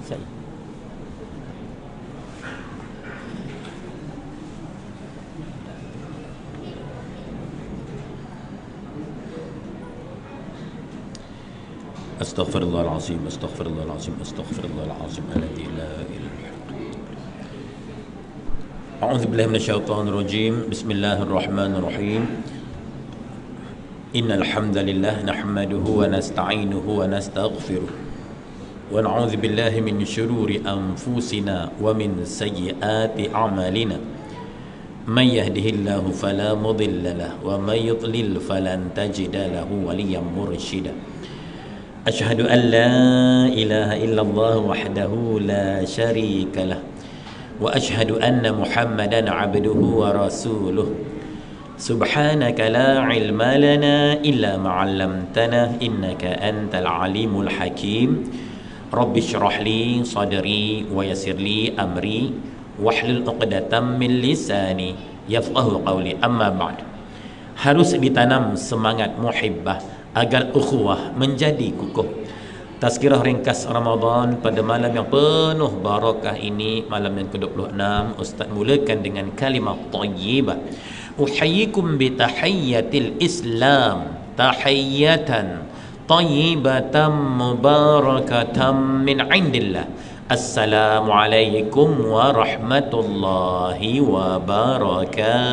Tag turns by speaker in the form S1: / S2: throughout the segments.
S1: Saya. Astaghfirullahalazim, astaghfirullahalazim, astaghfirullahalazim, alladzi la ilaha illa huwa. A'udzu billahi minasyaitonir rajim. Bismillahirrahmanirrahim. Innal hamdalillah nahmaduhu wa nasta'inuhu wa nastaghfiruh. Wa na'udzu billahi min syururi anfusina wa min sayyiati a'malina. Man yahdihillahu fala mudilla lahu wa man yudlil falan tajida lahu waliyyan mursyida. Asyhadu an la ilaha illallah wahdahu la syarika lah wa asyhadu anna Muhammadan abduhu wa rasuluh. Subhanaka la ilma lana illa ma 'allamtana innaka antal alimul hakim. Rabbi shrah li sadri wa yassir li amri wahlul 'uqdatam min lisani yafqahu qawli. Amma ba'd. Harus ditanam semangat muhibbah agar ukhuwah menjadi kukuh. Tazkirah ringkas Ramadan pada malam yang penuh barakah ini, malam yang ke-26, Ustaz mulakan dengan kalimat thayyibah. Uhayyikum bi tahiyyatil Islam, tahiyyatan thayyibatan mubarakatan min indillah. Assalamualaikum warahmatullahi wabarakatuh.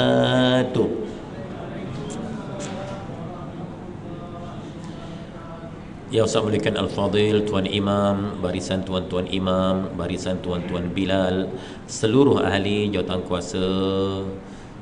S1: Ya Ustaz muliakan Al-Fadil, Tuan Imam, barisan Tuan-Tuan Imam, barisan Tuan-Tuan Bilal, seluruh ahli jawatan kuasa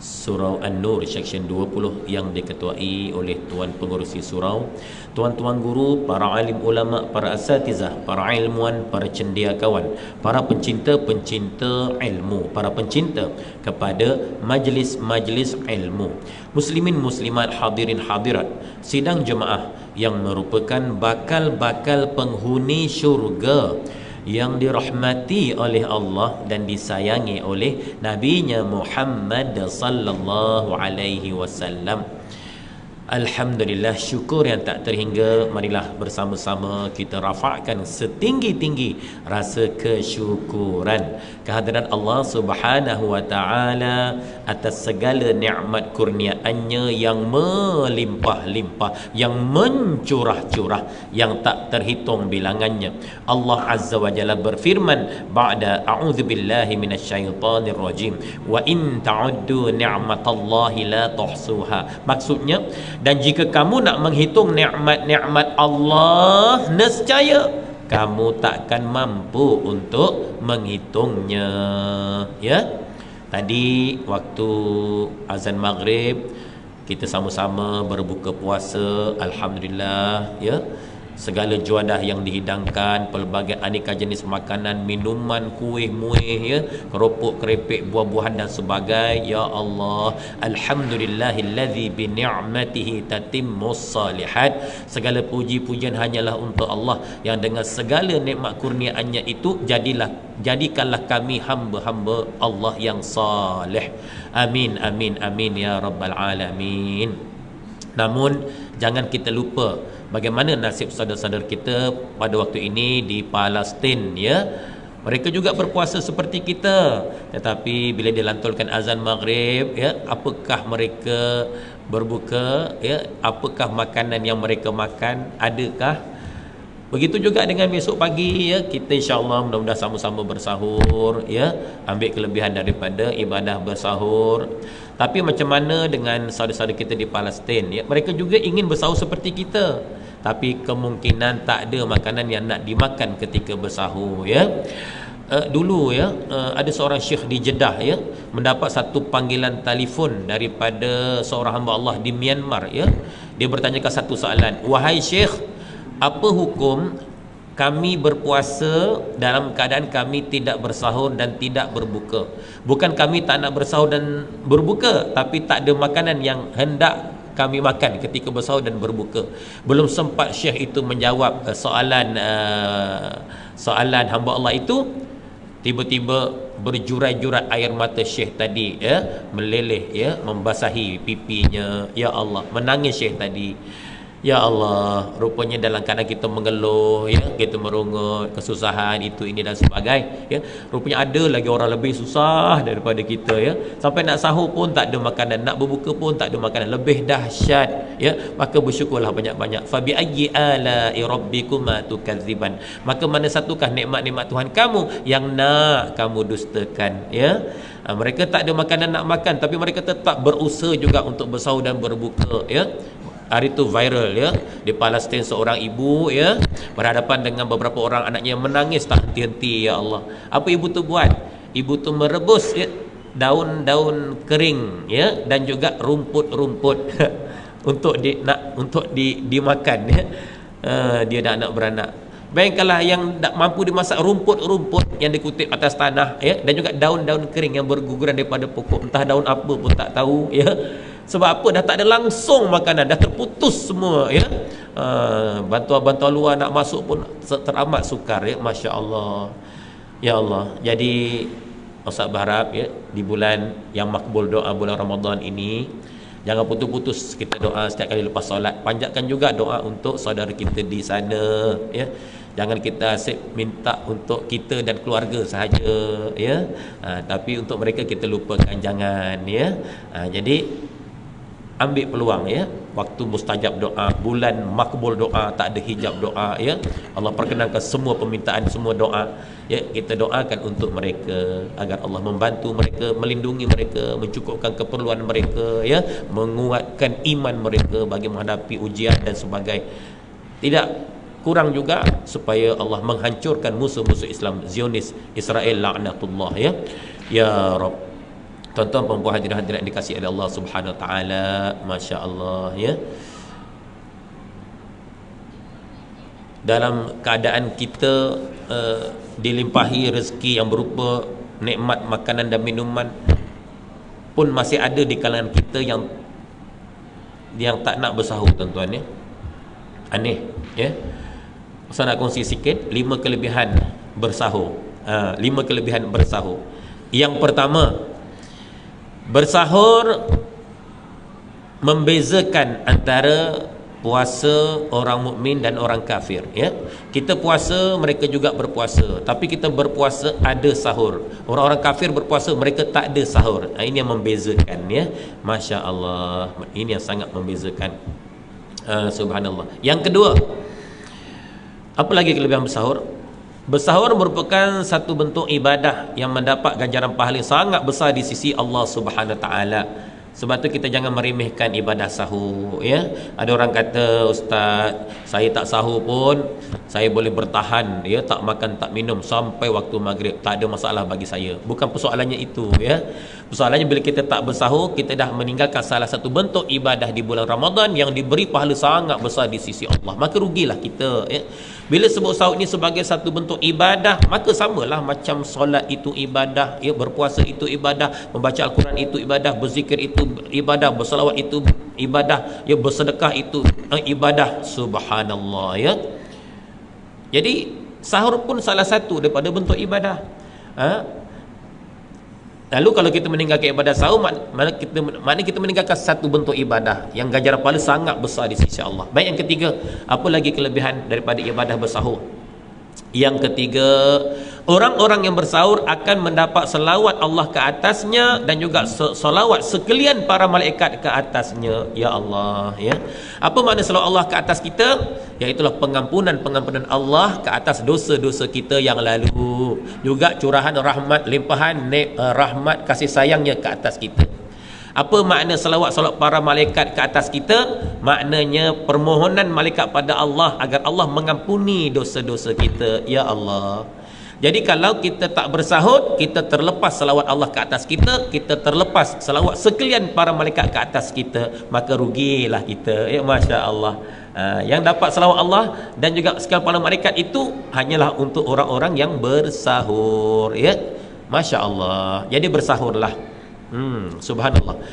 S1: Surau An-Nur Seksyen 20 yang diketuai oleh Tuan Pengerusi Surau, tuan-tuan guru, para alim ulama, para asatizah, para ilmuwan, para cendekiawan, para pencinta-pencinta ilmu, para pencinta kepada majlis-majlis ilmu, muslimin muslimat, hadirin hadirat, sidang jemaah yang merupakan bakal-bakal penghuni syurga yang dirahmati oleh Allah dan disayangi oleh Nabi-Nya Muhammad sallallahu alaihi wasallam. Alhamdulillah, syukur yang tak terhingga. Marilah bersama-sama kita rafa'kan setinggi-tinggi rasa kesyukuran kehadiran Allah Subhanahu wa taala atas segala nikmat kurniaannya yang melimpah-limpah, yang mencurah-curah, yang tak terhitung bilangannya. Allah Azza wa Jalla berfirman, ba'da a'udzubillahi minasyaitonir rajim, wa in ta'uddu ni'matallahi la tuhsuha. Maksudnya, dan jika kamu nak menghitung nikmat-nikmat Allah, nescaya kamu takkan mampu untuk menghitungnya. Ya. Tadi waktu azan maghrib kita sama-sama berbuka puasa, alhamdulillah, ya. Segala juadah yang dihidangkan, pelbagai aneka jenis makanan, minuman, kuih, muih, ya, keropok, keripik, buah-buahan dan sebagainya. Ya Allah, alhamdulillahillazi bi ni'matihi tatimmus salihat. Segala puji-pujian hanyalah untuk Allah yang dengan segala nikmat kurniaannya itu jadikanlah kami hamba-hamba Allah yang saleh. Amin amin amin ya rabbal alamin. Namun jangan kita lupa bagaimana nasib saudara-saudara kita pada waktu ini di Palestin, ya. Mereka juga berpuasa seperti kita, tetapi bila dilantulkan azan maghrib, ya, apakah mereka berbuka, ya, apakah makanan yang mereka makan, adakah? Begitu juga dengan besok pagi, ya, kita insya-Allah mudah-mudahan sama-sama bersahur, ya, ambil kelebihan daripada ibadah bersahur. Tapi macam mana dengan saudara-saudara kita di Palestin, ya, mereka juga ingin bersahur seperti kita, tapi kemungkinan tak ada makanan yang nak dimakan ketika bersahur, ya. Dulu, ya, ada seorang syekh di Jeddah, ya, mendapat satu panggilan telefon daripada seorang hamba Allah di Myanmar, ya. Dia bertanyakan satu soalan, wahai syekh, apa hukum kami berpuasa dalam keadaan kami tidak bersahur dan tidak berbuka? Bukan kami tak nak bersahur dan berbuka, tapi tak ada makanan yang hendak kami makan ketika bersahur dan berbuka. Belum sempat syekh itu menjawab soalan hamba Allah itu, tiba-tiba berjurai-jurai air mata syekh tadi, ya, meleleh, ya, membasahi pipinya. Ya Allah, menangis syekh tadi. Ya Allah, rupanya dalam keadaan kita mengeluh, ya, kita merungut, kesusahan itu ini dan sebagainya, ya. Rupanya ada lagi orang lebih susah daripada kita, ya. Sampai nak sahur pun tak ada makanan, nak berbuka pun tak ada makanan, lebih dahsyat, ya. Maka bersyukurlah banyak-banyak. Fa bi ayyi ala'i rabbikuma tukadziban. Maka mana satukah nikmat-nikmat Tuhan kamu yang nak kamu dustakan, ya. Mereka tak ada makanan nak makan, tapi mereka tetap berusaha juga untuk bersahur dan berbuka, ya. Hari itu viral, ya, di Palestin seorang ibu, ya, berhadapan dengan beberapa orang anaknya yang menangis tak henti-henti. Ya Allah, apa ibu tu buat? Ibu tu merebus, ya, daun-daun kering, ya, dan juga rumput-rumput untuk dimakan, ya. Dia dah anak beranak. Bayangkanlah yang tak mampu dimasak rumput-rumput yang dikutip atas tanah, ya, dan juga daun-daun kering yang berguguran daripada pokok, entah daun apa pun tak tahu, ya. Sebab apa? Dah tak ada langsung makanan, dah terputus semua, ya. Bantuan-bantuan luar nak masuk pun teramat sukar, ya. Masya Allah, ya Allah. Jadi Ustaz berharap, ya, di bulan yang makbul doa, bulan Ramadan ini, jangan putus-putus kita doa setiap kali lepas solat. Panjatkan juga doa untuk saudara kita di sana, ya. Jangan kita asyik minta untuk kita dan keluarga sahaja, ya. Tapi untuk mereka kita lupakan, jangan, ya. Jadi ambil peluang, ya, waktu mustajab doa, bulan makbul doa, tak ada hijab doa, ya. Allah perkenankan semua permintaan, semua doa, ya, kita doakan untuk mereka agar Allah membantu mereka, melindungi mereka, mencukupkan keperluan mereka, ya, menguatkan iman mereka bagi menghadapi ujian dan sebagainya. Tidak kurang juga supaya Allah menghancurkan musuh-musuh Islam, Zionis, Israel, laknatullah, ya. Ya Rabb. Tuan-tuan perempuan hadirin-hadirat dikasihi oleh Allah Subhanahu Wa Taala, masya-Allah, ya. Dalam keadaan kita dilimpahi rezeki yang berupa nikmat makanan dan minuman, pun masih ada di kalangan kita yang tak nak bersahur, tuan-tuan, ya. Aneh, ya. Saya nak kongsi sikit 5 kelebihan bersahur. 5 kelebihan bersahur. Yang pertama, bersahur membezakan antara puasa orang mukmin dan orang kafir, ya. Kita puasa, mereka juga berpuasa, tapi kita berpuasa ada sahur. Orang-orang kafir berpuasa, mereka tak ada sahur. Ini yang membezakan, ya. Masya Allah, ini yang sangat membezakan. Subhanallah. Yang kedua, apa lagi kelebihan bersahur? Bersahur merupakan satu bentuk ibadah yang mendapat ganjaran pahala sangat besar di sisi Allah Subhanahu Wa Taala. Sebab tu kita jangan meremehkan ibadah sahur, ya. Ada orang kata, Ustaz, saya tak sahur pun saya boleh bertahan, ya, tak makan tak minum sampai waktu maghrib, tak ada masalah bagi saya. Bukan persoalannya itu, ya. Persoalannya bila kita tak bersahur, kita dah meninggalkan salah satu bentuk ibadah di bulan Ramadan yang diberi pahala sangat besar di sisi Allah. Maka rugilah kita, ya. Bila sebut sahur ini sebagai satu bentuk ibadah, maka samalah macam solat itu ibadah, ya, berpuasa itu ibadah, membaca Al-Quran itu ibadah, berzikir itu ibadah, berselawat itu ibadah, ya, bersedekah itu ibadah. Subhanallah, ya. Jadi sahur pun salah satu daripada bentuk ibadah. Lalu kalau kita meninggalkan ibadah sahur, maknanya kita meninggalkan satu bentuk ibadah yang ganjaran pahala sangat besar di sisi Allah. Baik, yang ketiga, apa lagi kelebihan daripada ibadah bersahur? Yang ketiga, orang-orang yang bersahur akan mendapat selawat Allah ke atasnya dan juga selawat sekalian para malaikat ke atasnya. Ya Allah, ya. Apa makna selawat Allah ke atas kita? Iaitulah pengampunan Allah ke atas dosa-dosa kita yang lalu, juga curahan rahmat, limpahan rahmat kasih sayangnya ke atas kita. Apa makna selawat para malaikat ke atas kita? Maknanya permohonan malaikat pada Allah agar Allah mengampuni dosa-dosa kita. Ya Allah. Jadi kalau kita tak bersahur, kita terlepas selawat Allah ke atas kita, kita terlepas selawat sekalian para malaikat ke atas kita, maka rugilah kita, ya. Masya Allah. Yang dapat selawat Allah dan juga sekalian para malaikat itu hanyalah untuk orang-orang yang bersahur, ya. Masya Allah. Jadi bersahurlah. Subhanallah.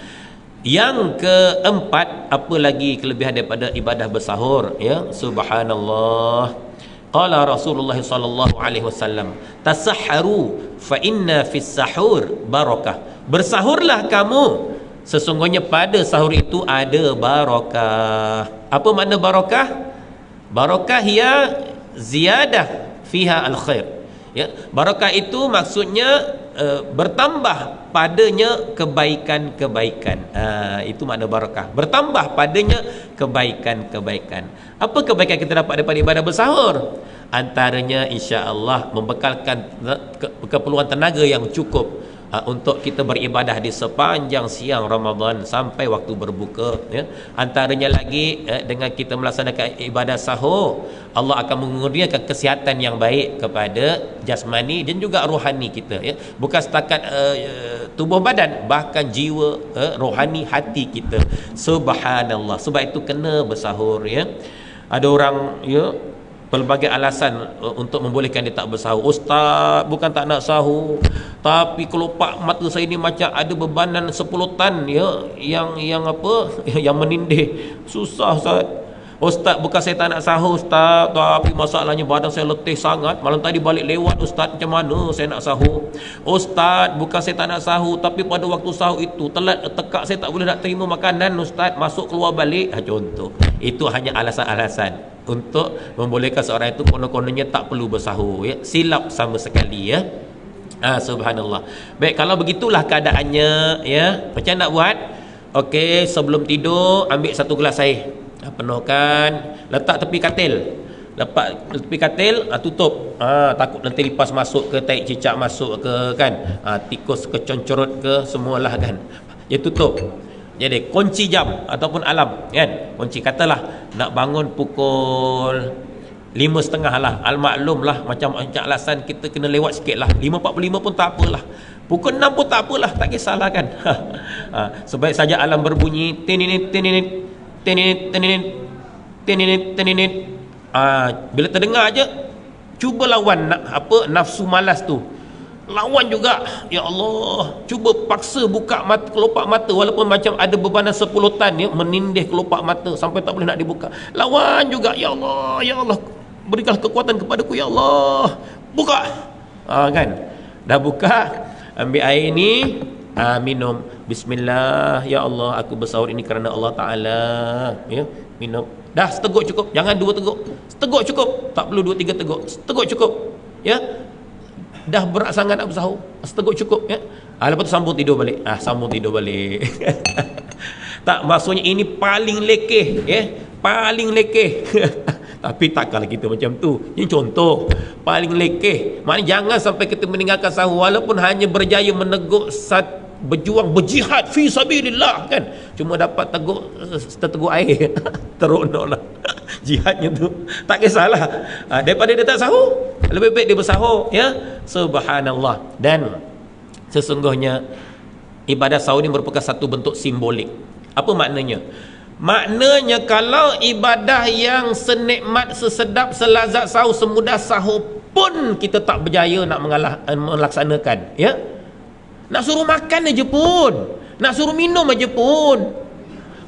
S1: Yang keempat, apa lagi kelebihan daripada ibadah bersahur, ya. Subhanallah. Qala Rasulullah sallallahu alaihi wasallam, tasahharu fa inna fis sahur barakah. Bersahurlah kamu, Sesungguhnya pada sahur itu ada barakah. Apa makna barakah? Barakah ia ziyadah fiha al-khair. Ya, barakah itu maksudnya bertambah padanya kebaikan-kebaikan. Itu makna barakah. Bertambah padanya kebaikan-kebaikan. Apa kebaikan kita dapat daripada ibadah bersahur? Antaranya insya-Allah membekalkan keperluan tenaga yang cukup untuk kita beribadah di sepanjang siang Ramadan sampai waktu berbuka, ya. Antaranya lagi dengan kita melaksanakan ibadah sahur, Allah akan mengurniakan kesihatan yang baik kepada jasmani dan juga rohani kita, ya. Bukan setakat tubuh badan, bahkan jiwa, rohani hati kita. Subhanallah. Sebab itu kena bersahur, ya. Ada orang, ya, pelbagai alasan untuk membolehkan dia tak bersahur. Ustaz, bukan tak nak sahur, tapi kelopak mata saya ni macam ada bebanan 10 tan, ya, yang apa, yang menindih. Susah Ustaz. Ustaz, bukan saya tak nak sahur Ustaz, tapi masalahnya badan saya letih sangat. Malam tadi balik lewat Ustaz, macam mana saya nak sahur? Ustaz, bukan saya tak nak sahur, tapi pada waktu sahur itu telat tekak, saya tak boleh nak terima makanan Ustaz, masuk keluar balik. Contoh. Itu hanya alasan-alasan untuk membolehkan seorang itu konon-kononnya tak perlu bersahur, ya. Silap sama sekali, ya. Subhanallah. Baik, kalau begitulah keadaannya, ya, macam nak buat? Okey, sebelum tidur ambil 1 gelas air, penuhkan, letak tepi katil. Lepas tepi katil, tutup. Takut nanti lipas masuk ke, tai cicak masuk ke, kan, tikus ke, concorot ke, semualah, kan. Dia tutup. Jadi kunci jam ataupun alam, kan. Kunci, katalah nak bangun pukul 5.30 lah, al-maklum lah, macam alasan kita kena lewat sikit lah, 5.45 pun tak apalah, pukul 6 pun tak apalah, tak kisahlah, kan. Sebaik saja alam berbunyi tininit tininit tininit tininit tininit tininit. Bila terdengar aja, cuba lawan nafsu malas tu, lawan juga. Ya Allah, cuba paksa buka mata, kelopak mata, walaupun macam ada bebanan 10 tan, ya, menindih kelopak mata sampai tak boleh nak dibuka. Lawan juga. Ya Allah, ya Allah, berikanlah kekuatan kepadaku, ya Allah. Buka. Kan. Dah buka, ambil air ni, minum. Bismillah, ya Allah, aku bersahur ini kerana Allah Ta'ala, ya, minum. Dah seteguk cukup, jangan 2 teguk. Seteguk cukup, tak perlu 2-3 teguk. Seteguk cukup, ya. Dah berat sangat nak bersahur, seteguk cukup, ya. Lepas tu sambung tidur balik. Sambung tidur balik. Tak, maksudnya ini paling lekeh, ya, paling lekeh. Tapi takkanlah kita macam tu. Ini contoh paling lekeh. Maknanya jangan sampai kita meninggalkan sahur walaupun hanya berjaya meneguk, berjuang, berjihad fi sabilillah, kan. Cuma dapat seteguk air. Teronoklah jihadnya tu. Tak kisahlah. Daripada dia tak sahur, lebih baik dia bersahur, ya. Subhanallah. Dan sesungguhnya ibadah sahur ini merupakan satu bentuk simbolik. Apa maknanya? Maknanya kalau ibadah yang senikmat, sesedap, selazat sahur, semudah sahur pun kita tak berjaya nak melaksanakan, ya. Nak suruh makan aja pun, nak suruh minum aja pun,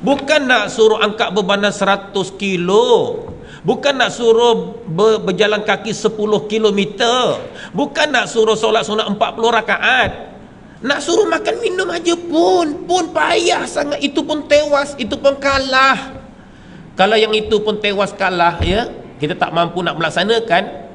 S1: bukan nak suruh angkat bebanan 100 kilo, bukan nak suruh berjalan kaki 10 kilometer, bukan nak suruh solat sunat 40 rakaat, nak suruh makan minum aja pun payah sangat. Itu pun tewas, itu pun kalah. Kalau yang itu pun tewas, kalah, ya, kita tak mampu nak melaksanakan,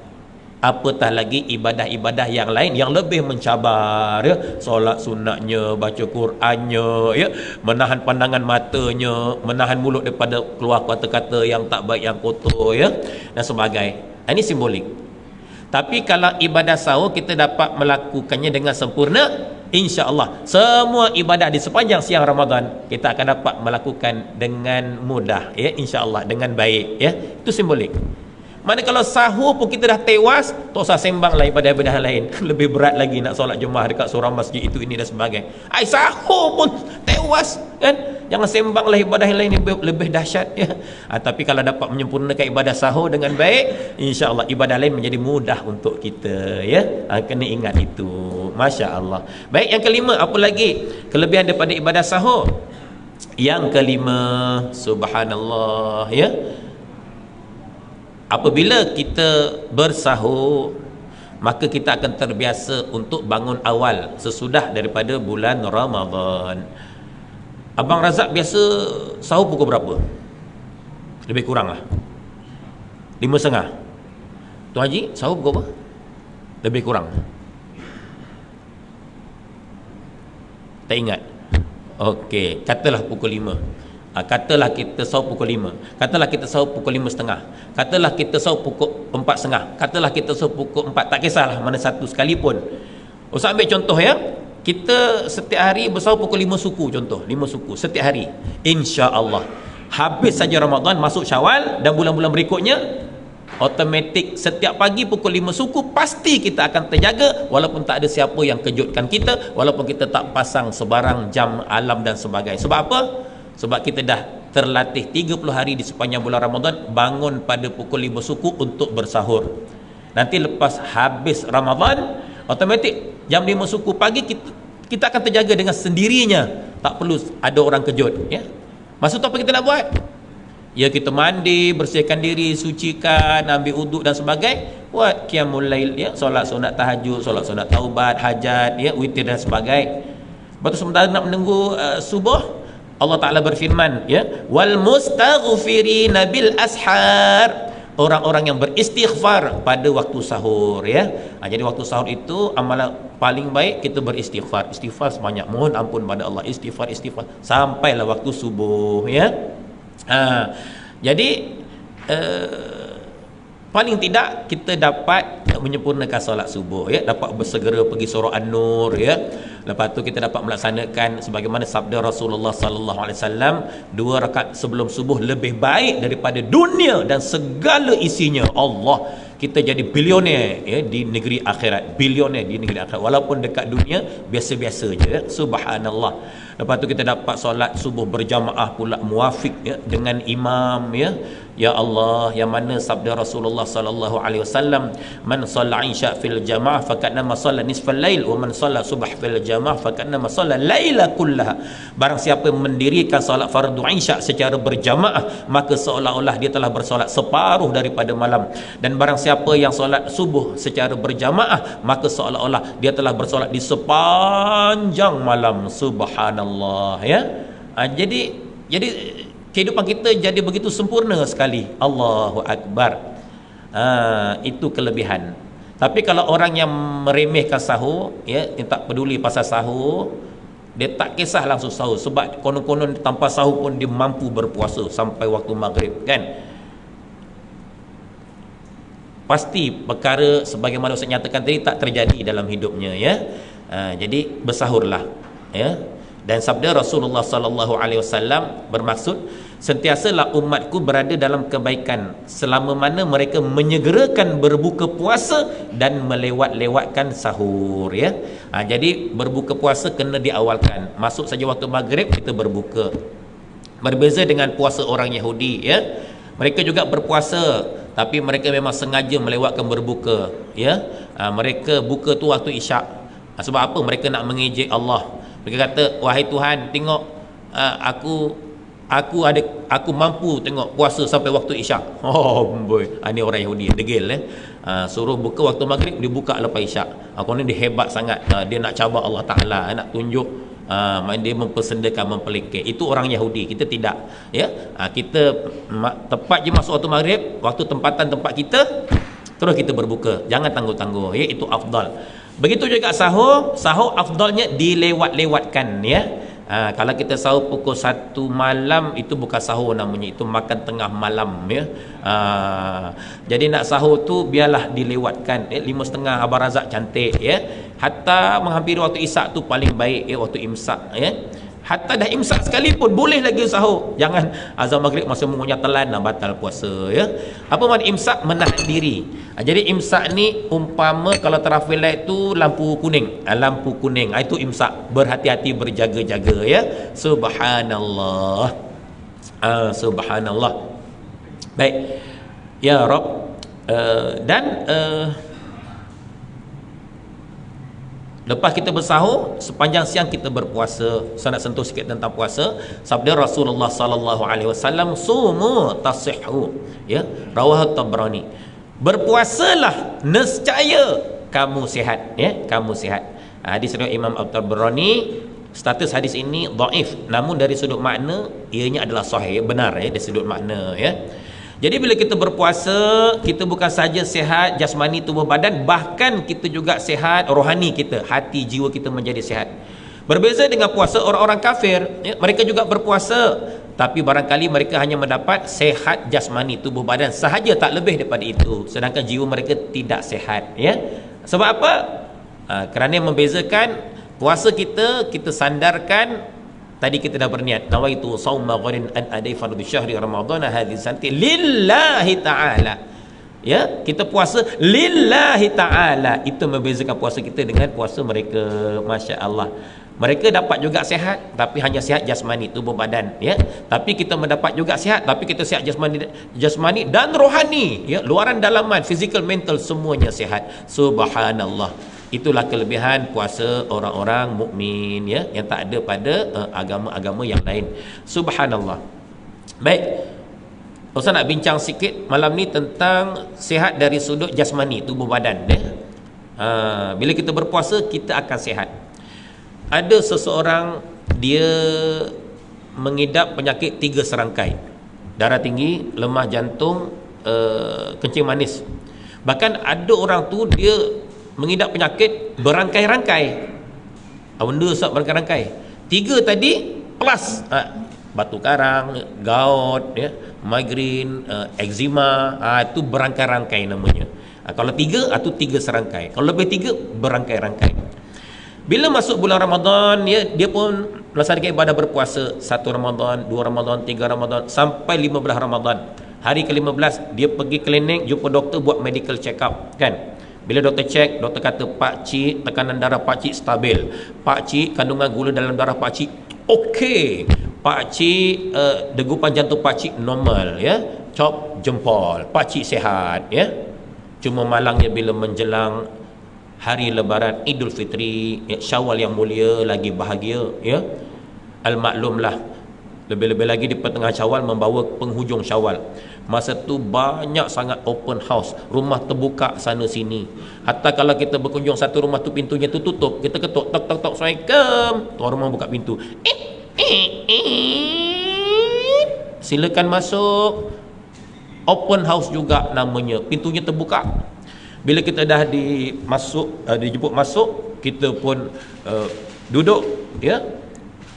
S1: apatah lagi ibadah-ibadah yang lain yang lebih mencabar, ya. Solat sunatnya, baca Qurannya, ya, menahan pandangan matanya, menahan mulut daripada keluar kata-kata yang tak baik, yang kotor, ya, dan sebagainya. Ini simbolik. Tapi kalau ibadah sahur kita dapat melakukannya dengan sempurna, insya-Allah semua ibadah di sepanjang siang Ramadan kita akan dapat melakukan dengan mudah, ya, insya-Allah, dengan baik, ya. Itu simbolik. Mana kalau sahur pun kita dah tewas, tak usah sembang lah ibadah-ibadah lain. Lebih berat lagi nak solat Jumaat dekat seorang masjid itu, ini dan sebagainya. Sahur pun tewas, kan. Jangan sembang lah ibadah yang lain yang lebih dahsyat, ya. Tapi kalau dapat menyempurnakan ibadah sahur dengan baik, insya-Allah ibadah lain menjadi mudah untuk kita, ya. Kena ingat itu. Masya Allah. Baik, yang kelima, apa lagi kelebihan daripada ibadah sahur? Yang kelima, subhanallah, ya, apabila kita bersahur, maka kita akan terbiasa untuk bangun awal sesudah daripada bulan Ramadan. Abang Razak biasa sahur pukul berapa? Lebih kurang lah 5.30. Tuan Haji sahur pukul berapa? Lebih kurang tak ingat. Okey, katalah pukul 5. Katalah kita sahur pukul 5. Katalah kita sahur pukul 5.30. Katalah kita sahur pukul 4.30. Katalah kita sahur pukul 4. Tak kisahlah mana satu sekalipun. Ustaz ambil contoh ya. Kita setiap hari bersahur pukul 5 suku contoh. 5 suku setiap hari. InsyaAllah. Habis saja Ramadan, masuk Syawal dan bulan-bulan berikutnya, automatik setiap pagi pukul 5 suku pasti kita akan terjaga, walaupun tak ada siapa yang kejutkan kita, walaupun kita tak pasang sebarang jam alam dan sebagainya. Sebab apa? Sebab kita dah terlatih 30 hari di sepanjang bulan Ramadan bangun pada pukul 5 suku untuk bersahur. Nanti lepas habis Ramadan, automatik jam 5 suku pagi kita akan terjaga dengan sendirinya, tak perlu ada orang kejut ya. Maksud tu apa kita nak buat? Ya, kita mandi, bersihkan diri, sucikan, ambil uduk dan sebagainya, buat qiyamul lail ya, solat sunat tahajud, solat sunat taubat, hajat ya, witir dan sebagainya. Lepas tu sementara nak menunggu subuh, Allah Ta'ala berfirman ya, wal mustaghfirina bil ashar, orang-orang yang beristighfar pada waktu sahur ya. Jadi waktu sahur itu amalan paling baik kita beristighfar, istighfar sebanyak, mohon ampun pada Allah, istighfar sampailah waktu subuh ya. Jadi paling tidak kita dapat menyempurnakan solat subuh ya, dapat bersegera pergi surah An-Nur ya. Lepas tu kita dapat melaksanakan sebagaimana sabda Rasulullah sallallahu alaihi wasallam, 2 rakaat sebelum subuh lebih baik daripada dunia dan segala isinya. Allah, kita jadi bilioner ya di negeri akhirat, bilioner di negeri akhirat, walaupun dekat dunia biasa-biasa je ya. Subhanallah. Lepas tu kita dapat solat subuh berjamaah pula, muafik ya, dengan imam ya. Ya Allah, yang mana sabda Rasulullah sallallahu alaihi wasallam, man shalla isya fil jamaah faqadnama shalla nisfal lail wa man shalla subh fil jamaah faqadnama shalla laila kullaha. Barang siapa mendirikan solat fardu isya secara berjamaah, maka seolah-olah dia telah bersolat separuh daripada malam. Dan barang siapa yang solat subuh secara berjamaah, maka seolah-olah dia telah bersolat di sepanjang malam. Subhanallah ya. Jadi kehidupan kita jadi begitu sempurna sekali. Allahu Akbar. Itu kelebihan. Tapi kalau orang yang meremehkan sahur ya, dia tak peduli pasal sahur, dia tak kisah langsung sahur, sebab konon-konon tanpa sahur pun dia mampu berpuasa sampai waktu maghrib kan. Pasti perkara sebagaimana Ustaz nyatakan tadi tak terjadi dalam hidupnya ya. Jadi bersahurlah ya. Dan sabda Rasulullah sallallahu alaihi wasallam bermaksud, sentiasalah umatku berada dalam kebaikan selama mana mereka menyegerakan berbuka puasa dan melewat-lewatkan sahur ya. Jadi berbuka puasa kena diawalkan. Masuk saja waktu maghrib kita berbuka. Berbeza dengan puasa orang Yahudi ya. Mereka juga berpuasa, tapi mereka memang sengaja melewatkan berbuka ya. Mereka buka tu waktu isyak. Sebab apa? Mereka nak mengejek Allah. Mereka kata, wahai Tuhan, tengok aku mampu tengok puasa sampai waktu isyak. Oh boy, ini orang Yahudi degil suruh buka waktu maghrib, dia buka lepas isyak. Ni dia hebat sangat. Dia nak cabar Allah Taala, nak tunjuk dia mempersendakan, mempelekeh. Itu orang Yahudi. Kita tidak ya. Kita tepat je masuk waktu maghrib, waktu tempatan tempat kita, terus kita berbuka. Jangan tangguh-tangguh ya, itu afdal. Begitu juga sahur. Sahur afdalnya dilewat-lewatkan ya. Kalau kita sahur pukul 1 malam, itu bukan sahur namanya, itu makan tengah malam ya. Jadi nak sahur tu biarlah dilewatkan 5.30. Abang Razak cantik ya. Hatta menghampiri waktu isyak tu paling baik ya, waktu imsak ya. Hatta dah imsak sekalipun boleh lagi sahur. Jangan azan maghrib masa mengunyah telan batal puasa ya. Apa makna imsak? Menahan diri. Jadi imsak ni umpama kalau traffic light tu lampu kuning. Lampu kuning itu imsak. Berhati-hati, berjaga-jaga ya. Subhanallah. Subhanallah. Baik. Ya Rabb. Lepas kita bersahur, sepanjang siang kita berpuasa. Saya nak sentuh sikit tentang puasa. Sabda Rasulullah sallallahu alaihi wasallam, sumu tasihhu ya, rawahu Tabrani. Berpuasalah nescaya kamu sihat ya, kamu sihat. Hadis riwayat Imam At-Tabrani. Status hadis ini dhaif, namun dari sudut makna ianya adalah sahih, benar dari sudut makna Jadi bila kita berpuasa, kita bukan saja sihat jasmani tubuh badan, bahkan kita juga sihat rohani kita, hati jiwa kita menjadi sihat. Berbeza dengan puasa orang-orang kafir, mereka juga berpuasa, tapi barangkali mereka hanya mendapat sehat jasmani tubuh badan sahaja, tak lebih daripada itu, sedangkan jiwa mereka tidak sehat. Sebab apa? Kerana yang membezakan puasa kita sandarkan, tadi kita dah berniat, nawaitu sauma ghadin an adai fardhu syahri ramadhan hadhihi sanati lillahi ta'ala. Kita puasa lillahi ta'ala. Itu membezakan puasa kita dengan puasa mereka. Masya Allah, mereka dapat juga sihat, tapi hanya sihat jasmani tubuh badan, tapi kita mendapat juga sihat, tapi kita sihat jasmani dan rohani, luaran dalaman, physical, mental, semuanya sihat. Subhanallah. Itulah kelebihan puasa orang-orang mukmin, yang tak ada pada agama-agama yang lain. Subhanallah. Baik, Ustaz nak bincang sikit malam ni tentang sihat dari sudut jasmani tubuh badan. Bila kita berpuasa, kita akan sihat. Ada seseorang, dia mengidap penyakit 3 serangkai: darah tinggi, lemah jantung, kencing manis. Bahkan ada orang tu dia mengidap penyakit berangkai-rangkai. Benda Ustaz berangkai-rangkai. 3 tadi plus batu karang, gout, migrain, eczema, itu berangkai-rangkai namanya. Kalau 3, itu 3 serangkai. Kalau lebih 3, berangkai-rangkai. Bila masuk bulan Ramadan, dia pun melaksanakan ibadah berpuasa 1 Ramadan, 2 Ramadan, 3 Ramadan, sampai 15 Ramadan. Hari ke-15 dia pergi klinik, jumpa doktor buat medical check up, kan? Bila doktor check, doktor kata, Pak Cik, tekanan darah Pak Cik stabil. Pak Cik, kandungan gula dalam darah Pak Cik okey. Pak Cik, degupan jantung Pak Cik normal, Cop jempol, Pak Cik sihat, Cuma malangnya bila menjelang hari lebaran Idul Fitri, Syawal yang mulia, lagi bahagia, al-maklumlah, lebih-lebih lagi di pertengahan Syawal membawa penghujung Syawal. Masa tu banyak sangat open house, rumah terbuka sana sini. Hatta kalau kita berkunjung satu rumah tu, pintunya tu tutup, kita ketuk, tok tok tok, Assalamualaikum, tuan rumah buka pintu, silakan masuk. Open house juga namanya, pintunya terbuka. Bila kita dah dijemput masuk, kita pun duduk,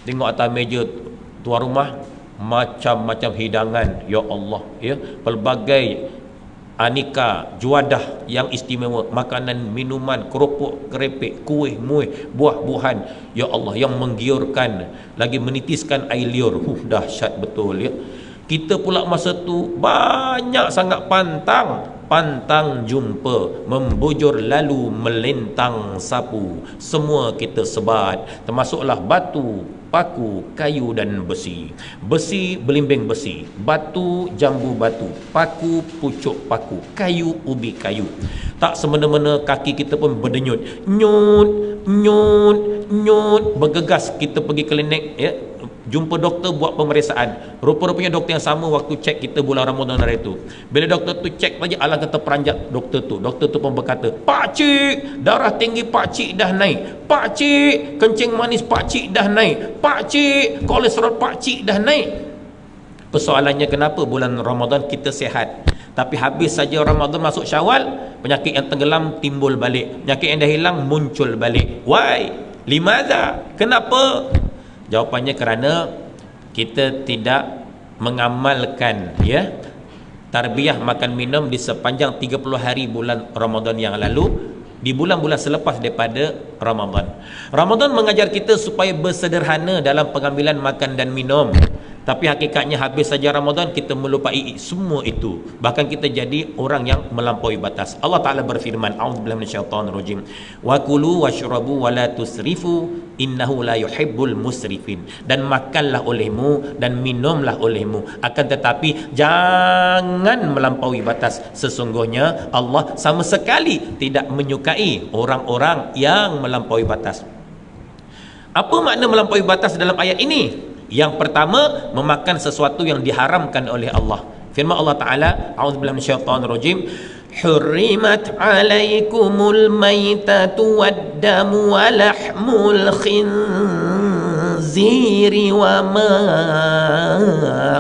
S1: tengok atas meja tuan rumah, macam-macam hidangan, ya Allah, pelbagai aneka juadah yang istimewa, makanan, minuman, keropok, kerepek, kuih, muih, buah-buahan, ya Allah, yang menggiurkan, lagi menitiskan air liur. Dahsyat betul, Kita pula masa tu banyak sangat pantang jumpa, membujur lalu melintang sapu, semua kita sebat, termasuklah batu, paku, kayu dan besi. Besi belimbing besi, batu jambu batu, paku pucuk paku, kayu ubi kayu. Tak semena-mena kaki kita pun berdenyut, nyut, bergegas. Kita pergi klinik, jumpa doktor buat pemeriksaan. Rupa-rupanya doktor yang sama waktu cek kita bulan Ramadan hari itu. Bila doktor tu cek saja, alangkah terperanjat doktor tu pun berkata, Pak Cik, darah tinggi Pak Cik dah naik, Pak Cik, kencing manis Pak Cik dah naik, Pak Cik, kolesterol Pak Cik dah naik. Persoalannya, kenapa bulan Ramadan kita sihat, tapi habis saja Ramadan masuk Syawal, penyakit yang tenggelam timbul balik, penyakit yang dah hilang muncul balik. Why? Limadha? Kenapa? Jawapannya kerana kita tidak mengamalkan tarbiyah makan minum di sepanjang 30 hari bulan Ramadan yang lalu, di bulan-bulan selepas daripada Ramadan. Ramadan mengajar kita supaya bersederhana dalam pengambilan makan dan minum. Tapi hakikatnya habis saja Ramadan, kita melupai semua itu. Bahkan kita jadi orang yang melampaui batas. Allah Ta'ala berfirman, a'udzubillahi minasyaitonirrajim, wa kulu washrabu wa la tusrifu innahu la yuhibbul musrifin. Dan makanlah olehmu dan minumlah olehmu, akan tetapi jangan melampaui batas. Sesungguhnya Allah sama sekali tidak menyukai orang-orang yang melampaui batas. Apa makna melampaui batas dalam ayat ini? Yang pertama, memakan sesuatu yang diharamkan oleh Allah. Firman Allah Ta'ala, a'udzubillahi minasyaitonirrajim, hurrimat alaikumul maitatu waddamu wa lahmul khinzir khinziri wa ma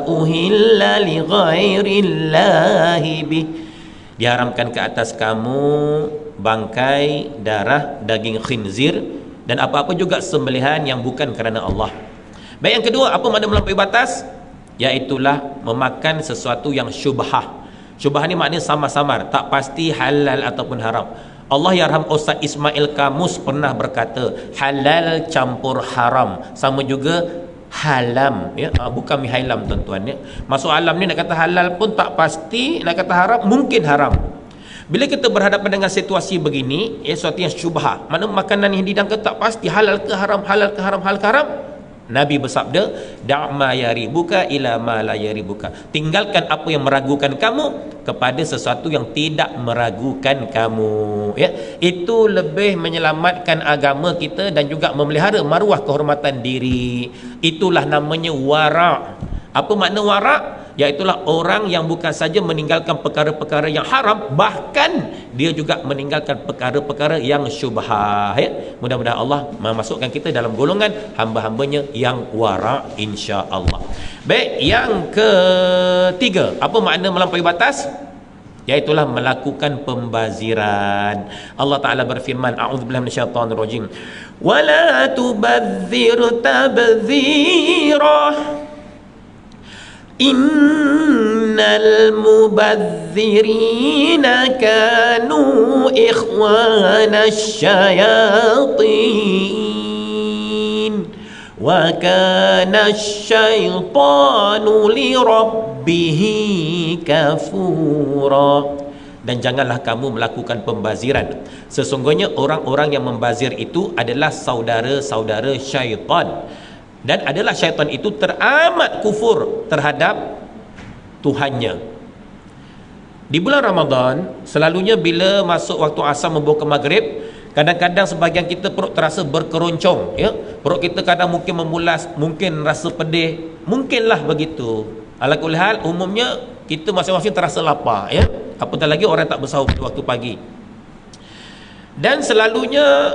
S1: uhilla li ghairillahi bih. Diharamkan ke atas kamu bangkai, darah, daging khinzir dan apa-apa juga sembelihan yang bukan kerana Allah. Baik, yang kedua, apa makna melampaui batas? Iaitulah memakan sesuatu yang syubhah. Syubhah ni maknanya samar-samar, tak pasti halal ataupun haram. Allah yarham Ustaz Ismail Kamus pernah berkata, halal campur haram sama juga halam, ya, bukan mihailam tuan-tuan, ya. Masuk alam ni nak kata halal pun tak pasti, nak kata haram mungkin haram. Bila kita berhadapan dengan situasi begini, sesuatu yang syubhah, mana makanan yang dihidangkan tak pasti halal ke haram, halal ke haram, halal ke haram, Nabi bersabda, da'ma yaribuka ila ma la yaribuka. Tinggalkan apa yang meragukan kamu kepada sesuatu yang tidak meragukan kamu, ya. Itu lebih menyelamatkan agama kita dan juga memelihara maruah kehormatan diri. Itulah namanya wara'. Apa makna wara'? Iaitulah orang yang bukan saja meninggalkan perkara-perkara yang haram, bahkan dia juga meninggalkan perkara-perkara yang syubhah, ya. Mudah-mudahan Allah memasukkan kita dalam golongan hamba-hambanya yang wara' insya-Allah. Baik, yang ketiga, apa makna melampaui batas? Iaitulah melakukan pembaziran. Allah Ta'ala berfirman, a'udzubillahi minasyaitonirrajim, wala tubadzir tabdzira innal mubadzirina kanu ikhwanasy syayatin wa kana syaitanu li rabbih kafura. Dan janganlah kamu melakukan pembaziran. Sesungguhnya orang-orang yang membazir itu adalah saudara-saudara syaitan. Dan adalah syaitan itu teramat kufur terhadap Tuhannya. Di bulan Ramadan, selalunya bila masuk waktu asar membawa ke maghrib, kadang-kadang sebahagian kita perut terasa berkeroncong, ya. Perut kita kadang mungkin memulas, mungkin rasa pedih, mungkinlah begitu. Ala kulli hal, umumnya kita masing-masing terasa lapar, ya. Apatah lagi orang tak bersahur pada waktu pagi. Dan selalunya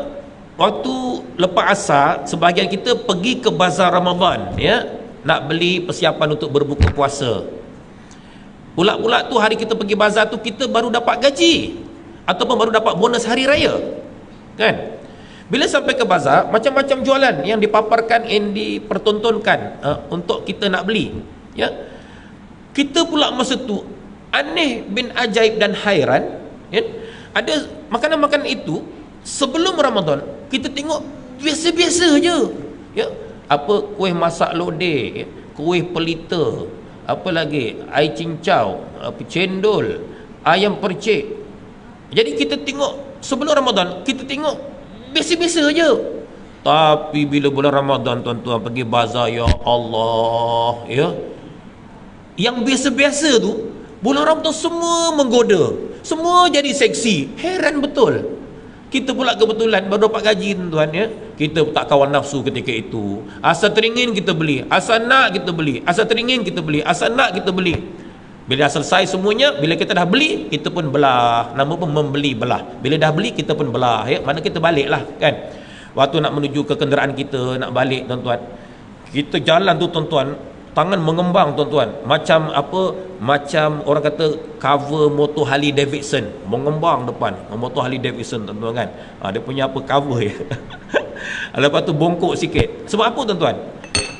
S1: waktu lepas asar, sebahagian kita pergi ke bazar Ramadan, ya, nak beli persiapan untuk berbuka puasa. Pula-pula tu hari kita pergi bazar tu, kita baru dapat gaji ataupun baru dapat bonus hari raya, kan? Bila sampai ke bazar, macam-macam jualan yang dipaparkan, yang dipertontonkan untuk kita nak beli, ya. Kita pula masa tu aneh bin ajaib dan hairan, ya. Ada makanan-makanan itu sebelum Ramadan kita tengok biasa-biasa je, ya. Apa kuih masak lodeh, ya? Kuih pelita, apa lagi, air cincau, apa cendol, ayam percik. Jadi kita tengok sebelum Ramadan kita tengok biasa-biasa je. Tapi bila bulan Ramadan tuan-tuan pergi bazar, ya Allah, ya, yang biasa-biasa tu bulan Ramadan semua menggoda, semua jadi seksi. Heran betul. Kita pula kebetulan baru dapat gaji tuan, ya. Kita tak kawal nafsu ketika itu. Asal teringin kita beli, asal nak kita beli, asal teringin kita beli, asal nak kita beli. Bila dah selesai semuanya, bila kita dah beli, kita pun belah. Nama pun membeli belah. Bila dah beli, kita pun belah, ya. Mana kita baliklah, kan. Waktu nak menuju ke kenderaan kita, nak balik tuan-tuan, kita jalan tu tuan-tuan, tangan mengembang tuan-tuan, macam apa, macam orang kata cover motor Harley Davidson, mengembang depan motor Harley Davidson tuan-tuan, kan. Dia punya apa, cover ya. Lepas tu bongkok sikit. Sebab apa tuan-tuan?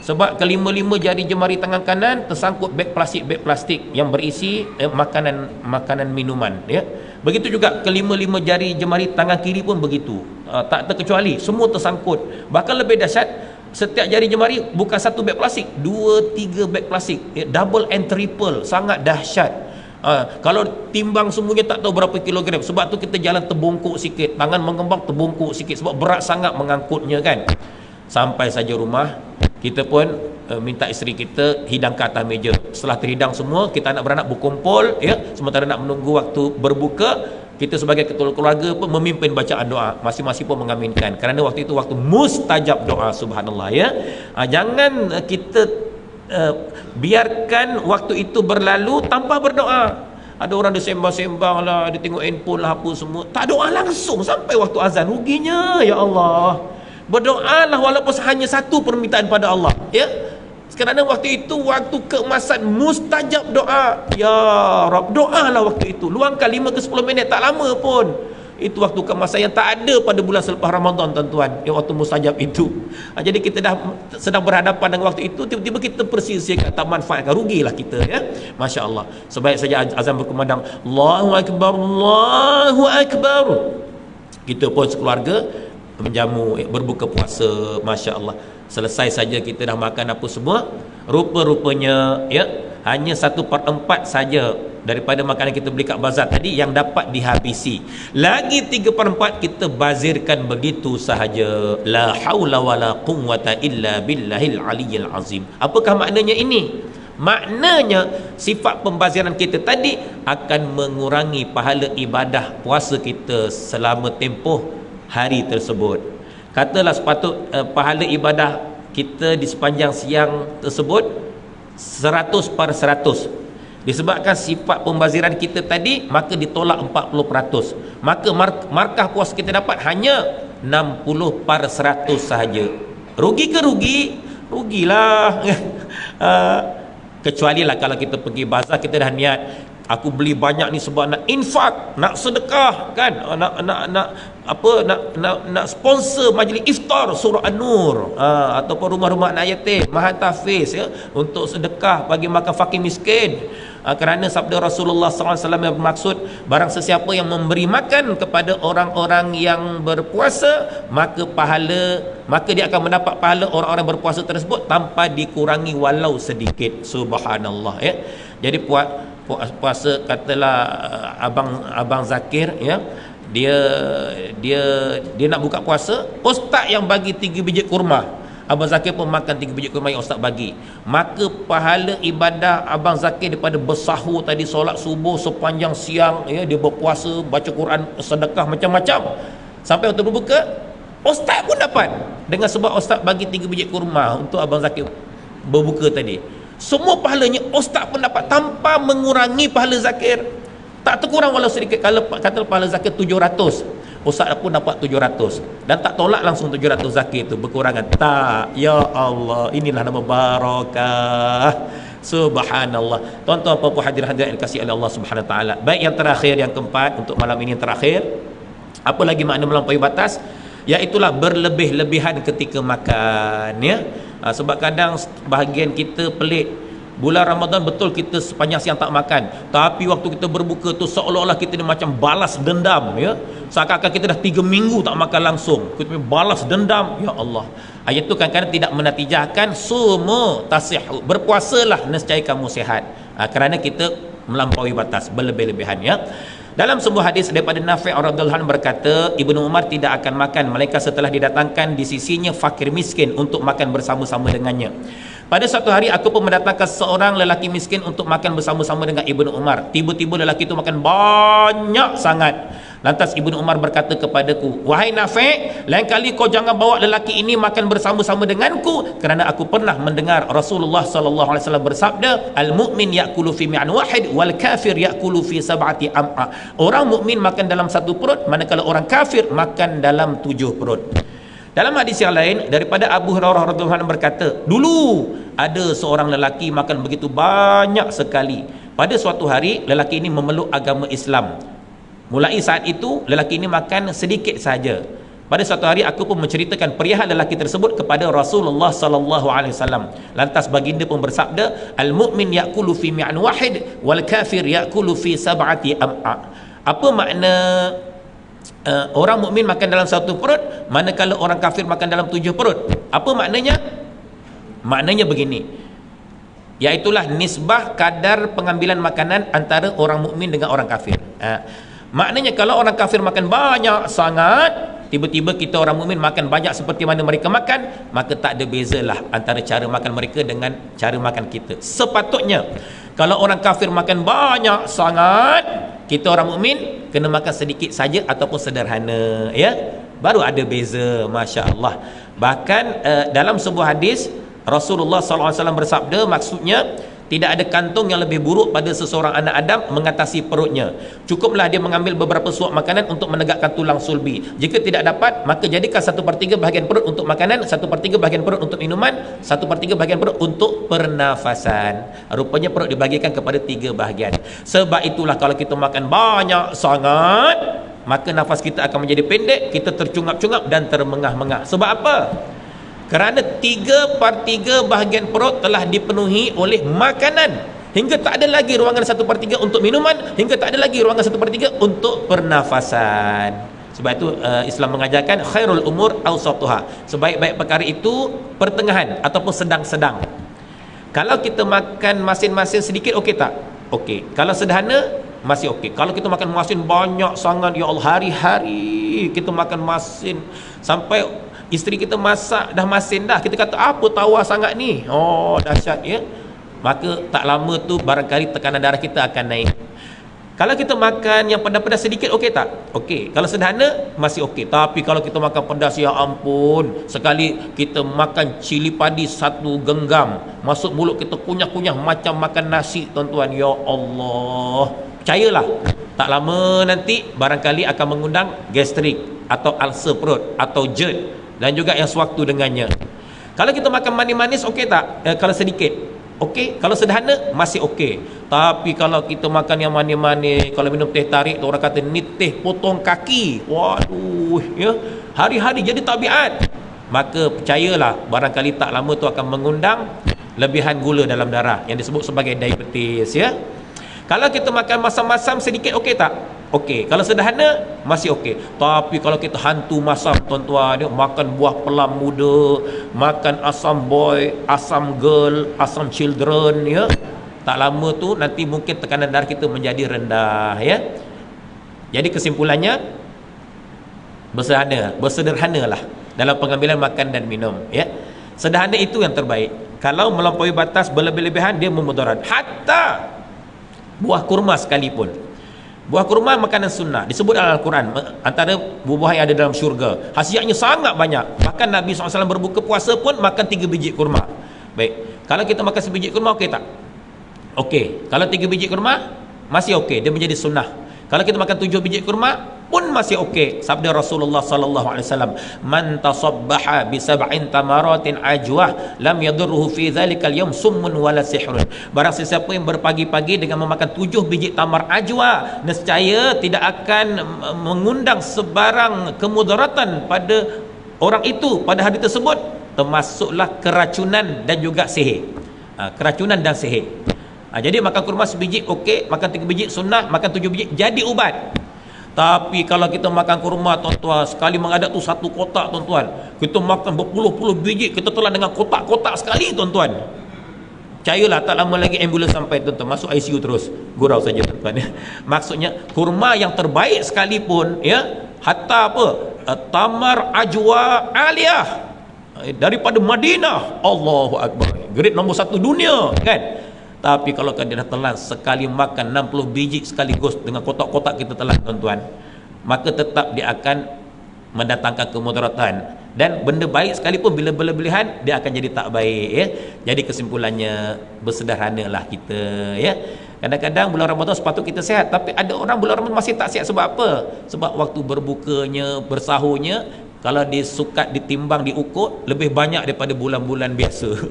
S1: Sebab kelima-lima jari jemari tangan kanan tersangkut beg plastik yang berisi makanan minuman, ya. Begitu juga kelima-lima jari jemari tangan kiri pun begitu, tak terkecuali, semua tersangkut. Bahkan lebih dahsyat, setiap jari jemari bukan satu beg plastik, 2-3 beg plastik, ya, double and triple, sangat dahsyat. Kalau timbang semuanya tak tahu berapa kilogram. Sebab tu kita jalan terbongkok sikit, tangan mengembang terbongkok sikit, sebab berat sangat mengangkutnya, kan. Sampai saja rumah, kita pun minta isteri kita hidang ke atas meja. Setelah terhidang semua, kita anak beranak berkumpul, ya, sementara nak menunggu waktu berbuka. Kita sebagai ketua keluarga pun memimpin bacaan doa, masing-masing pun mengaminkan, kerana waktu itu waktu mustajab doa, subhanallah, ya. Jangan kita biarkan waktu itu berlalu tanpa berdoa. Ada orang dia sembang-sembang lah, dia tengok handphone lah, apa semua, tak doa langsung sampai waktu azan. Ruginya, ya Allah.
S2: Berdoalah walaupun hanya satu permintaan pada Allah, ya. Kerana waktu itu waktu keemasan mustajab doa. Ya Rabb, doalah waktu itu. Luangkan 5 ke 10 minit, tak lama pun. Itu waktu keemasan yang tak ada pada bulan selepas Ramadan, tuan-tuan. Yang waktu mustajab itu. Jadi kita dah sedang berhadapan dengan waktu itu, tiba-tiba kita persisihkan, tak manfaatkan, rugilah kita, ya. Masya Allah. Sebaik saja azan berkumandang, Allahu Akbar, Allahu Akbar. Kita pun sekeluarga menjamu, berbuka puasa. Masya Allah. Selesai saja kita dah makan apa semua, rupa-rupanya, ya, hanya 1/4 saja daripada makanan kita beli kat bazar tadi yang dapat dihabisi. Lagi 3/4 kita bazirkan begitu sahaja. La haula wala quwwata illa billahil aliyyil azim. Apakah maknanya ini? Maknanya sifat pembaziran kita tadi akan mengurangi pahala ibadah puasa kita selama tempoh hari tersebut. Katalah pahala ibadah kita di sepanjang siang tersebut 100/100. Disebabkan sifat pembaziran kita tadi, maka ditolak 40%. Maka markah puasa kita dapat hanya 60/100 sahaja. Rugi ke rugi? Rugilah. Kecuali lah kalau kita pergi bazar, kita dah niat, aku beli banyak ni sebab nak infak, nak sedekah, kan, nak sponsor majlis iftar surah An-Nur, ataupun rumah-rumah anak yatim, mahat tahfiz, ya, untuk sedekah bagi makan fakir miskin. Kerana sabda Rasulullah SAW yang bermaksud, barang sesiapa yang memberi makan kepada orang-orang yang berpuasa, maka dia akan mendapat pahala orang-orang berpuasa tersebut tanpa dikurangi walau sedikit. Subhanallah, ya. Jadi puasa, katalah abang Zakir, ya, dia nak buka puasa, ustaz yang bagi 3 biji kurma, abang Zakir pun makan 3 biji kurma yang ustaz bagi, maka pahala ibadah abang Zakir daripada bersahur tadi, solat subuh sepanjang siang, ya, dia berpuasa, baca Quran, sedekah macam-macam, sampai waktu berbuka ustaz pun dapat, dengan sebab ustaz bagi 3 biji kurma untuk abang Zakir berbuka tadi. Semua pahalanya ustaz pun dapat tanpa mengurangi pahala Zakir. Tak terkurang walau sedikit. Kalau kata pahala Zakir 700, ustaz pun dapat 700, dan tak tolak langsung 700 Zakir itu berkurangan. Tak, ya Allah, inilah nama barakah. Subhanallah. Tuan-tuan, puan-puan, hadirin-hadirat yang dikasihi oleh Allah Subhanahu Wa Taala. Baik, yang terakhir, yang keempat untuk malam ini, yang terakhir, apa lagi makna melampaui batas? Iaitulah berlebih-lebihan ketika makan, ya. Sebab kadang bahagian kita pelik. Bulan Ramadan betul kita sepanjang siang tak makan, tapi waktu kita berbuka tu seolah-olah kita ni macam balas dendam, ya. Seakan-akan kita dah 3 minggu tak makan langsung, kita balas dendam. Ya Allah, ayat tu kadang-kadang tidak menatijahkan semua tasihhu. Berpuasalah nescaya kamu sihat, kerana kita melampaui batas, berlebih-lebihan, ya. Dalam sebuah hadis daripada Nafi' radhiyallahu anhu berkata, Ibnu Umar tidak akan makan melainkan setelah didatangkan di sisinya fakir miskin untuk makan bersama-sama dengannya. Pada suatu hari aku pun mendatangkan seorang lelaki miskin untuk makan bersama-sama dengan Ibnu Umar. Tiba-tiba lelaki itu makan banyak sangat. Lantas Ibnu Umar berkata kepadaku, wahai Nafi', lain kali kau jangan bawa lelaki ini makan bersama-sama denganku, kerana aku pernah mendengar Rasulullah sallallahu alaihi wasallam bersabda, al-mu'min ya'kulu fi mi'an wahid wal kafir ya'kulu fi sab'ati am'a. Orang mukmin makan dalam satu perut, manakala orang kafir makan dalam 7 perut. Dalam hadis yang lain daripada Abu Hurairah radhiyallahu anhu berkata, dulu ada seorang lelaki makan begitu banyak sekali. Pada suatu hari lelaki ini memeluk agama Islam. Mulai saat itu lelaki ini makan sedikit saja. Pada suatu hari aku pun menceritakan perihal lelaki tersebut kepada Rasulullah sallallahu alaihi wasallam. Lantas baginda pun bersabda, al-mu'min ya'kulu fi mi'an wahid wal kafir ya'kulu fi sab'ati am'a. Apa makna orang mukmin makan dalam satu perut, manakala orang kafir makan dalam 7 perut? Apa maknanya? Maknanya begini, iaitulah nisbah kadar pengambilan makanan antara orang mukmin dengan orang kafir. Maknanya kalau orang kafir makan banyak sangat, tiba-tiba kita orang mukmin makan banyak seperti mana mereka makan, maka tak ada bezalah antara cara makan mereka dengan cara makan kita. Sepatutnya kalau orang kafir makan banyak sangat, kita orang mukmin kena makan sedikit saja ataupun sederhana, ya, baru ada beza. Masya Allah. Bahkan dalam sebuah hadis Rasulullah SAW bersabda, maksudnya Tidak ada kantong yang lebih buruk pada seseorang anak Adam mengatasi perutnya. Cukuplah dia mengambil beberapa suap makanan untuk menegakkan tulang sulbi. Jika tidak dapat, maka jadikan 1/3 bahagian perut untuk makanan, 1/3 bahagian perut untuk minuman, 1/3 bahagian perut untuk pernafasan. Rupanya perut dibagikan kepada 3 bahagian. Sebab itulah kalau kita makan banyak sangat, maka nafas kita akan menjadi pendek, kita tercungap-cungap dan termengah-mengah. Sebab apa? Kerana 3/3 bahagian perut telah dipenuhi oleh makanan, hingga tak ada lagi ruangan 1/3 untuk minuman, hingga tak ada lagi ruangan 1/3 untuk pernafasan. Sebab itu Islam mengajarkan khairul umur awsatuha, sebaik-baik perkara itu pertengahan ataupun sedang-sedang. Kalau kita makan masin-masin sedikit, okey tak? Okey. Kalau sederhana masih okey. Kalau kita makan masin banyak sangat, ya Allah, hari-hari kita makan masin sampai isteri kita masak dah masin dah, kita kata apa tawar sangat ni, oh dahsyat ya, maka tak lama tu barangkali tekanan darah kita akan naik. Kalau kita makan yang pedas-pedas sedikit, okey tak? Okey. Kalau sederhana masih okey. Tapi kalau kita makan pedas, ya ampun, sekali kita makan cili padi 1 genggam masuk mulut kita kunyah-kunyah macam makan nasi, tuan-tuan. Ya Allah, percayalah, tak lama nanti barangkali akan mengundang gastrik atau ulcer perut atau GERD, dan juga yang sewaktu dengannya. Kalau kita makan manis-manis, okey tak? Kalau sedikit okey, kalau sederhana masih okey. Tapi kalau kita makan yang manis-manis, kalau minum teh tarik tu orang kata ni teh potong kaki, waduh ya, hari-hari jadi tabiat, maka percayalah barangkali tak lama tu akan mengundang lebihan gula dalam darah yang disebut sebagai diabetes ya. Kalau kita makan masam-masam sedikit, okey tak? Okey. Kalau sederhana masih okey. Tapi kalau kita hantu masam, tuan-tuan, dia makan buah pelam muda, makan asam boy, asam girl, asam children ya, tak lama tu nanti mungkin tekanan darah kita menjadi rendah ya. Jadi kesimpulannya, bersederhanalah dalam pengambilan makan dan minum ya. Sederhana itu yang terbaik. Kalau melampaui batas, berlebih-lebihan, dia memudarat. Hatta buah kurma sekalipun. Buah kurma makanan sunnah, disebut dalam Al-Quran antara buah yang ada dalam syurga. Khasiatnya sangat banyak. Bahkan Nabi SAW berbuka puasa pun makan 3 biji kurma. Baik, kalau kita makan 1 biji kurma, okey tak? Okey. Kalau 3 biji kurma masih okey, dia menjadi sunnah. Kalau kita makan 7 biji kurma pun masih okey. Sabda Rasulullah sallallahu alaihi wasallam, "Man tasabbaha bi sab'in tamaratin ajwah lam yadurruhu fi dzalikal yawm summun wala sihrun." Barang sesiapa yang berpagi-pagi dengan memakan 7 biji tamar ajwa, nescaya tidak akan mengundang sebarang kemudaratan pada orang itu pada hari tersebut, termasuklah keracunan dan juga sihir. Keracunan dan sihir. Jadi makan kurma 1 biji okey, makan 3 biji sunnah, makan 7 biji jadi ubat. Tapi kalau kita makan kurma, tuan-tuan, sekali menghadap tu 1 kotak, tuan-tuan, kita makan berpuluh-puluh biji, kita telan dengan kotak-kotak sekali, tuan-tuan. Percayalah, tak lama lagi ambulans sampai, tuan-tuan, masuk ICU terus. Gurau saja, tuan-tuan. Maksudnya kurma yang terbaik sekalipun ya, hatta apa, tamar ajwa aliyah daripada Madinah, Allahu Akbar, grade nombor 1 dunia kan. Tapi kalau kita dah telan sekali makan 60 biji sekaligus dengan kotak-kotak kita telan, tuan-tuan, maka tetap dia akan mendatangkan kemudaratan. Dan benda baik sekalipun bila berlebihan, dia akan jadi tak baik ya. Jadi kesimpulannya, bersederhanalah kita ya. Kadang-kadang bulan Ramadan sepatut kita sihat, tapi ada orang bulan Ramadan masih tak sihat. Sebab apa? Sebab waktu berbukanya, bersahurnya, kalau disukat, ditimbang, diukur, lebih banyak daripada bulan-bulan biasa.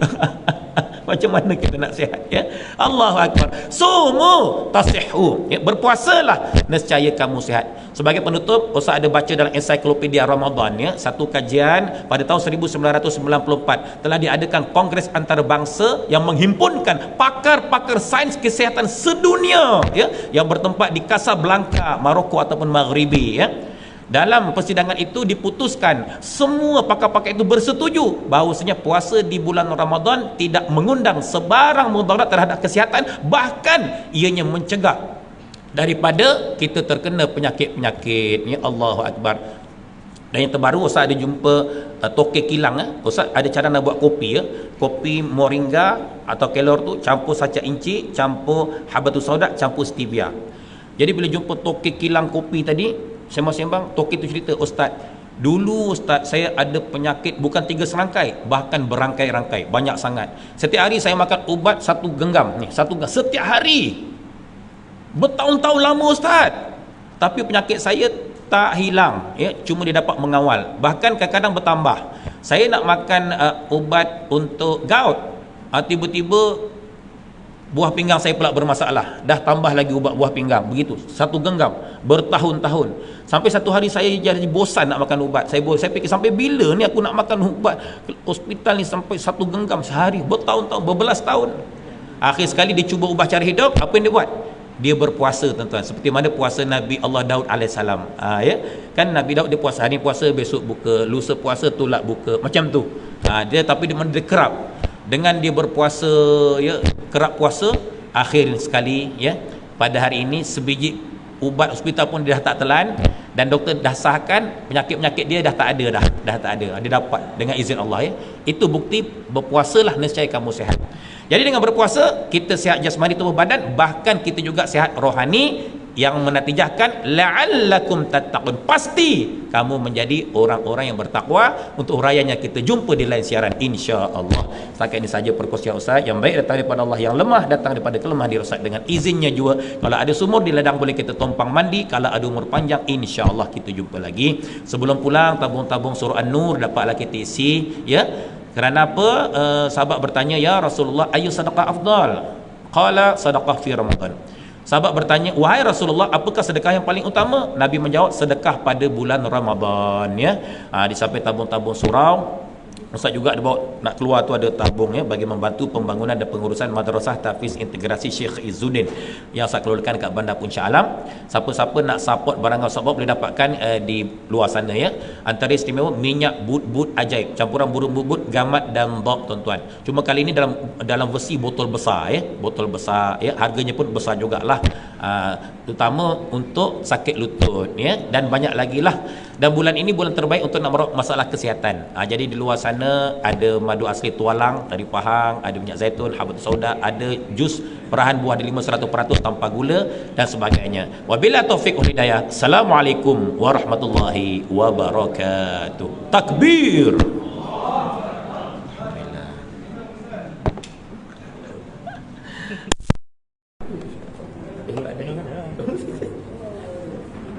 S2: Macam mana kita nak sihat ya? Allahu Akbar. Sumu tasihhu ya, berpuasalah nescaya kamu sihat. Sebagai penutup, Ustaz ada baca dalam ensiklopedia Ramadan ya, satu kajian pada tahun 1994 telah diadakan kongres antarabangsa yang menghimpunkan pakar-pakar sains kesihatan sedunia ya, yang bertempat di Casablanca, Maroko ataupun Maghribi ya. Dalam persidangan itu diputuskan, semua pakar-pakar itu bersetuju bahawasanya puasa di bulan Ramadan tidak mengundang sebarang mudarat terhadap kesihatan, bahkan ianya mencegah daripada kita terkena penyakit-penyakit ya. Allahu Akbar. Dan yang terbaru, Ustaz ada jumpa toke kilang Ustaz ada cara nak buat kopi ya. Kopi moringa atau kelor tu campur saca inci, campur habatus sauda, campur stevia. Jadi bila jumpa toke kilang kopi tadi, sembang-sembang, toke tu cerita, "Ustaz, Dulu Ustaz, saya ada penyakit bukan 3 serangkai, bahkan berangkai-rangkai, banyak sangat. Setiap hari saya makan ubat 1 genggam ni, 1 genggam setiap hari. Bertahun-tahun lama Ustaz. Tapi penyakit saya tak hilang, ya, cuma dia dapat mengawal. Bahkan kadang-kadang bertambah. Saya nak makan ubat untuk gout, tiba-tiba buah pinggang saya pula bermasalah, dah tambah lagi ubat buah pinggang, begitu 1 genggam bertahun-tahun, sampai satu hari saya jadi bosan nak makan ubat. Saya fikir sampai bila ni aku nak makan ubat hospital ni, sampai 1 genggam sehari, bertahun-tahun, berbelas tahun. Akhir sekali dia cuba ubah cara hidup. Apa yang dia buat? Dia berpuasa, tuan-tuan, seperti mana puasa Nabi Allah Daud AS. Ya, kan Nabi Daud dia puasa, hari ni puasa, besok buka, lusa puasa, tolak buka, macam tu. Dia tapi dia kerap. Dengan dia berpuasa, ya, kerap puasa, akhir sekali, ya, pada hari ini sebiji ubat hospital pun dia dah tak telan, dan doktor dah sahkan penyakit-penyakit dia dah tak ada, dah tak ada, dia dapat dengan izin Allah, ya. Itu bukti berpuasalah nescaya kamu sihat. Jadi dengan berpuasa kita sihat jasmani tubuh badan, bahkan kita juga sihat rohani, yang menatijahkan la'allakum tattaqun, pasti kamu menjadi orang-orang yang bertakwa. Untuk huraiannya kita jumpa di lain siaran insya-Allah. Setakat ini saja perkongsian Ustaz. Yang baik datang daripada Allah, yang lemah datang daripada kelemahan diri Ustaz. Dengan izinnya juga, kalau ada sumur di ladang boleh kita tumpang mandi, kalau ada umur panjang insya-Allah kita jumpa lagi. Sebelum pulang, tabung-tabung surah An-Nur dapatlah kita isi, ya. Kerana apa? Sahabat bertanya, ya Rasulullah, ayu sedekah afdal? Qala sedekah fi Ramadan. Sahabat bertanya, wahai Rasulullah, apakah sedekah yang paling utama? Nabi menjawab, sedekah pada bulan Ramadan, ya. Di samping tabung-tabung surau, Ustaz juga ada bawa, nak keluar tu ada tabung, ya, bagi membantu pembangunan dan pengurusan Madrasah Tahfiz Integrasi Syekh Izzuddin yang saya keluarkan kat Bandar Puncak Alam. Siapa-siapa nak support barangan Ustaz boleh dapatkan di luar sana, ya. Antara istimewa minyak but-but ajaib, campuran burung but-but, gamat dan dhab, tuan-tuan. Cuma kali ini dalam versi botol besar, ya. Botol besar, ya. Harganya pun besar jugalah. Terutama untuk sakit lutut, ya, dan banyak lagi lah. Dan bulan ini bulan terbaik untuk nak merawat masalah kesihatan. Jadi di luar sana ada madu asli tualang dari Pahang, ada minyak zaitun, habatus sauda, ada jus perahan buah delima 100% tanpa gula dan sebagainya. Wabila taufik wal hidayah. Assalamualaikum warahmatullahi wabarakatuh. Takbir.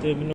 S2: Alhamdulillah.